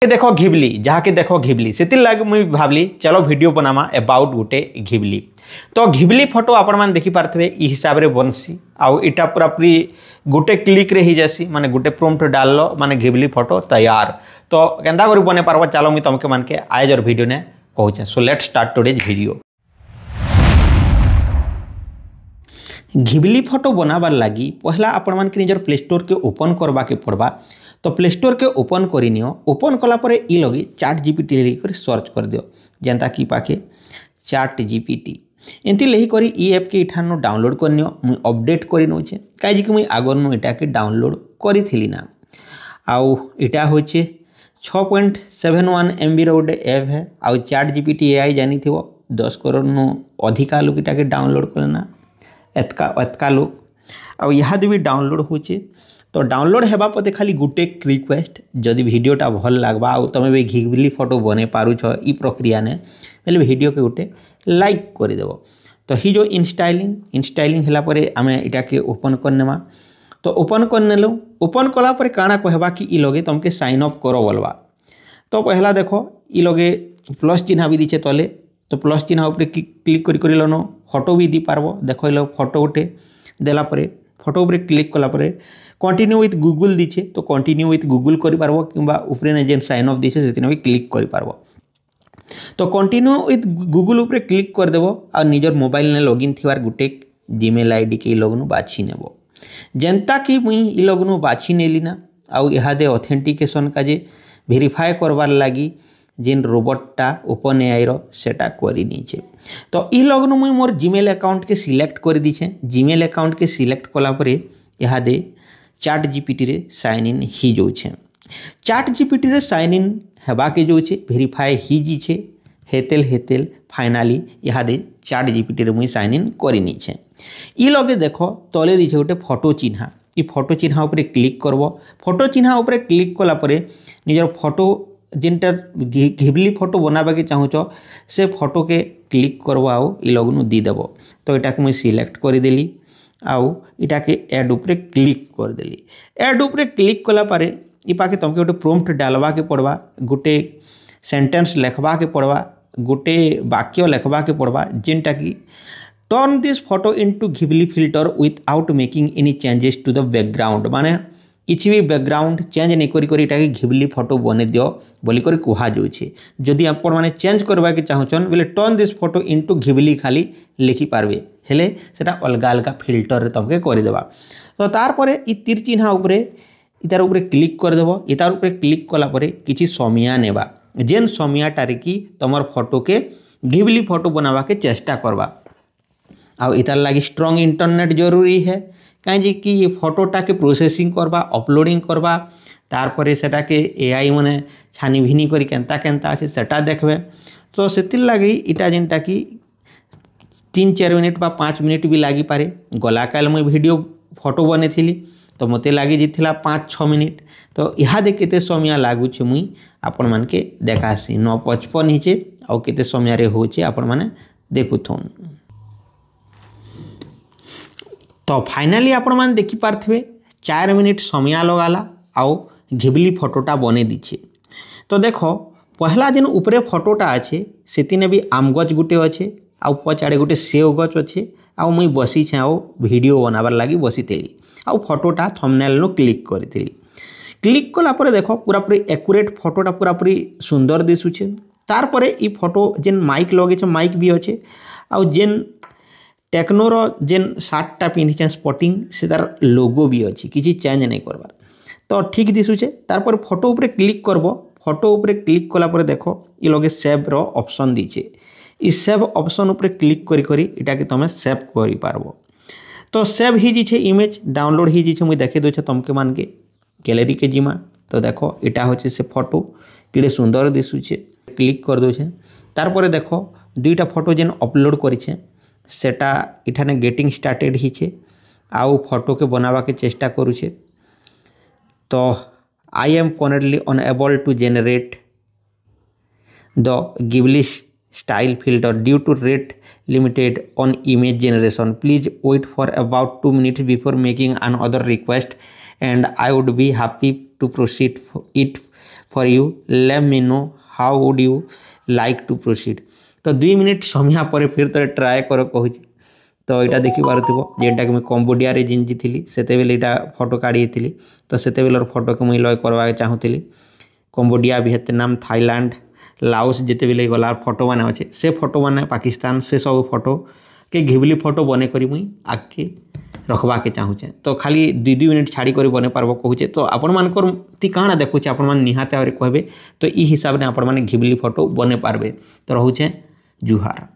देखो घिबली जहाँ के देखो घिबली से लगे मुझे भावली चलो वीडियो बनामा अबाउट गोटे घिबली। तो घिबली फोटो आपण मैंने देखी पारे इ हिसाब से बनसी आउ इटा पूरा पूरी गोटे क्लिक रे ही जासी माने गोटे प्रॉम्प्ट डाल माने घिबली फोटो तैयार। तो केंदा कर बने पार्ब चलो मुझे तुमके मन के आजर वीडियो ने कहूँ। So let start today's video. Ghibli photo बनाबार लगी पहला आपण मान के निजर प्ले स्टोर के ओपन करवा के पड़वा। तो प्ले स्टोर के ओपन करनियो ओपन कला परे इ लगी चैट जीपीटी लेकर सर्च कर दियो जेंता कि पाखे चैट जीपीटी एंती लेही करी इ ऐप के इठानो डाउनलोड करनियो मुई अपडेट करि नोचे काई कि मुई आगर नु इटा के डाउनलोड करिथिली ना। आउ इटा होचे 6.71 MB रो गोटे ऐप है। आउ चैट जीपीटी एआई जानी थिवो 10 करोड़ नु अधिका लोग इटा के डाउनलोड करना एतका लोग आउ यहाँ भी डाउनलोड होचे। तो डाउनलोड हेबा पते खाली गुटे रिक्वेस्ट जदि वीडियोटा भल लागबा आउ तमे भी घिबली फोटो बने पारुछ इ प्रक्रिया ने पहले वीडियो के गुटे लाइक कर देबो। तो ही जो इंस्टाइलिंग हला परे आमे इटा के ओपन करनेमा। तो ओपन करनेलो ओपन कला परे काना कहबा कि इ लगे तुमके साइन अप करो बोलबा। तो पहला देखो इ लगे प्लस चिन्ह भी दीचे तले। तो प्लस चिन्ह ऊपर क्लिक करी लनो फोटो भी दी पारबो। देखो लो फोटो उठे देला परे फोटो ऊपर क्लिक कला परे कंटिन्यू विथ गूगल दीचे। तो कंटिन्यू विथ गूगल करि पारबो किंबा ऊपर ने जेन साइन अप दीचे सेतिने भी क्लिक करि पारबो। तो कंटिन्यू विथ गूगल ऊपर क्लिक कर देबो आ निजर मोबाइल ने लॉगिन थिवार गुटे जीमेल आईडी के लोगनु बाछि नेबो। जेंता कि मुई इ लोगनु बाछि नेली ना आउ इहादे ऑथेंटिकेशन का जे वेरीफाई करवार लगी जेन रोबोटटा ओपन एआई रो सेटा करि नीचे। तो इ लोगनु मुई मोर जीमेल अकाउंट के सिलेक्ट कर दीछे। जीमेल अकाउंट के सिलेक्ट कला परे इहादे चैट जीपीटी रे साइन इन ही जोछे। चैट जीपीटी रे साइन इन हेबा के जोछे वेरीफाई ही जीछे हेतेल फाइनाली इहादे चैट जीपीटी रे मुई साइन इन करि नीचे। इ लगे देखो तले दीछे गोटे फोटो चिन्ह इ फोटो चिन्ह ऊपर क्लिक करबो। फोटो चिन्ह ऊपर क्लिक कला परे निजर फोटो जिनटा घिबली फोटो बनाबा के चाहूचो से फोटो के क्लिक करबो आउ इ लगनु दी देबो। तो इटा के मुई सिलेक्ट कर देली आउ इटा के ऐड ऊपर क्लिक कर देली। ऐड ऊपर क्लिक कला पारे इ पाके तुमके गोटे प्रॉम्प्ट डालबा के पड़वा गोटे सेंटेंस लिखबा के पड़वा गोटे वाक्य लिखबा के पड़वा जेनटा कि turn this photo into Ghibli filter without making any changes to the background माने किसी भी बैकग्राउंड चेंज नहीं करी इटा के घिबली फोटो बने दियो बोली करी कहा जाउछे। जदि आपण माने चेंज करबा के चाहछन बोले turn this photo into Ghibli खाली लिखि पारबे हेले सेटा अलगा अलगा फिल्टर रे तुमके करि देबा। तो तार परे इ तीर चिन्ह ऊपरे इतार ऊपरे क्लिक कर देबो। इतार ऊपरे क्लिक कला परे किछि समय नेबा जेन समयटा रे कि तमर फोटो के घिबली फोटो बनावा के चेष्टा करबा। आउ इतार लागि स्ट्रांग इंटरनेट जरूरी है कहीं कि ये फोटोटा के प्रोसेसिंग करबा अपलोडिंग करबा तार परे सेटा के एआई माने छानी भिनी करी केंता केंता আছে सेटा देखबे। तो सेतिल लागि इटा जेनटा कि 3-4 मिनिट बा 5 मिनिट भी लागी पारे। गला काल मुई वीडियो फोटो बने थिली तो मते लागी जिथिला 5-6 मिनिट। तो इहा दे केते समय लागु छे मुई आपण मान के देखासी 9:55 हिचे और केते समय रे होचे आपण माने देखुथोन। तो फाइनाली आपण मान देखि पारथबे 4 मिनिट समय लगाला आउ घिबली फोटोटा बने दीछे। तो देखो पहला दिन ऊपरे फोटोटा अच्छे सेतिने भी आम गछ गुटे अच्छे आउ पछाड़े गोटे सेव गछ अच्छे आउ मुई बसी छे आउ वीडियो बनाबार लगी बसीतेली आउ फोटोटा थंबनेल नो क्लिक करथिली। क्लिक कला परे देखो पूरा पूरी एक्यूरेट फोटोटा पूरा पूरी सुंदर दिसुछे। तार परे इ फोटो जेन माइक लगे छे माइक भी अच्छे आउ जेन टेक्नोर जेन शार्टटा पिंधि स्पॉटिंग से तार लोगो भी अच्छी किसी चेंज नहीं करबार। तो ठीक दिशुचे तार पर फोटो ऊपर क्लिक करबो। फोटो ऊपर क्लिक कला पर देखो ये लगे सेव रो ऑप्शन दीचे। इस सेव ऑप्शन ऊपर क्लिक करी करी इटा के तमे सेव करि पारबो। तो सेव ही जीछे इमेज डाउनलोड ही जीछे मुई देखे दोछे तुमके मान के गैलरी के जिमा। तो देखो इटा होचे से फोटो किडे सुंदर दिसुचे क्लिक कर दोछे। तार पर देखो दुईटा फोटो जेन अपलोड करिछे सेटा इठाने गेटिंग स्टार्टेड ही छे आउ फोटो के बनावा के चेष्टा करूछे। तो I am currently unable to generate the Ghibli style filter due to rate limited on image generation please wait for about 2 minutes before making another request and I would be happy to proceed it for you let me know how would you like to proceed. तो 2 minute समय पर फिर थे try कर कहूँ। तो यहाँ देखिपार जेनटा कि कंबोडिया रे जिंजी थी से यहाँ फोटो काढ़ी तो से फोटो को मुझे लय करवा चाहूली। कंबोडिया वियतनाम थाईलैंड लाओस जिते बेले गला फोटो मैंने अच्छे से फोटो मैंने पाकिस्तान से सब फोटो के घिबली फोटो बने करी मुई आगे रखवा के चाहूचे। तो खाली 2 मिनिट छाड़ी कर बने पार्ब कहूचे। तो आपण मानकर ती काଣା देखुचे आपण मान निहाते कहबे तो ई हिसाब ने आपण माने घिबली फोटो बने पारबे। तो रहूचे जुहार।